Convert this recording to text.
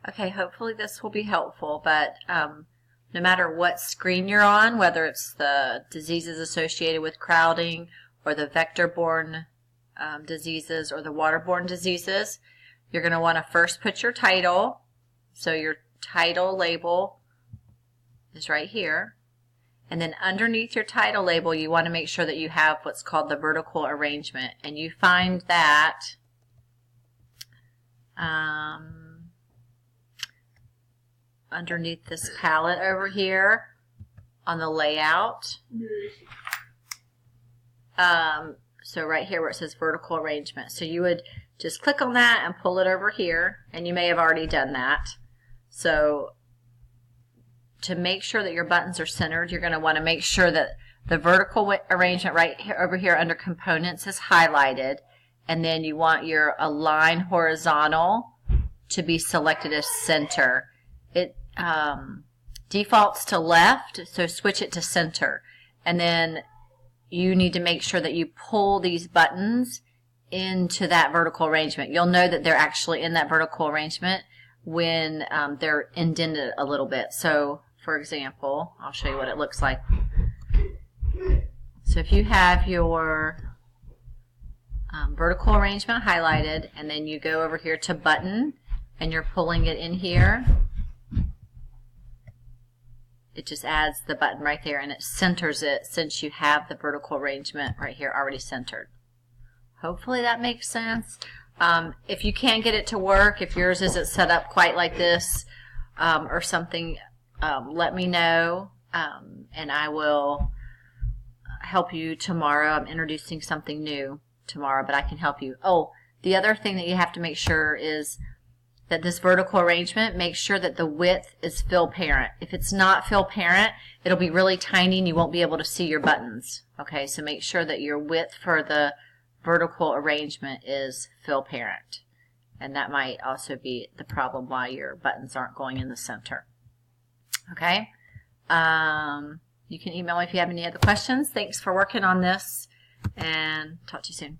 Okay, hopefully this will be helpful, but no matter what screen you're on, whether it's the diseases associated with crowding or the vector-borne diseases or the waterborne diseases, you're going to want to first put your title. So your title label is right here. And then underneath your title label, you want to make sure that you have what's called the vertical arrangement. And you find that underneath this palette over here on the layout. So right here where it says vertical arrangement. So you would just click on that and pull it over here, and you may have already done that. So to make sure that your buttons are centered, you're going to want to make sure that the vertical arrangement right here, over here under components is highlighted, and then you want your align horizontal to be selected as center. It defaults to left, so switch it to center. And then you need to make sure that you pull these buttons into that vertical arrangement. You'll know that they're actually in that vertical arrangement when they're indented a little bit. So, for example, I'll show you what it looks like. So if you have your vertical arrangement highlighted, and then you go over here to button, and you're pulling it in here, it just adds the button right there, and it centers it since you have the vertical arrangement right here already centered. Hopefully that makes sense. If you can't get it to work, if yours isn't set up quite like this or something, let me know, and I will help you tomorrow. I'm introducing something new tomorrow, but I can help you. Oh, the other thing that you have to make sure is that this vertical arrangement, make sure that the width is fill parent. If it's not fill parent, it'll be really tiny and you won't be able to see your buttons. Okay, so make sure that your width for the vertical arrangement is fill parent. And that might also be the problem why your buttons aren't going in the center. Okay, you can email me if you have any other questions. Thanks for working on this, and talk to you soon.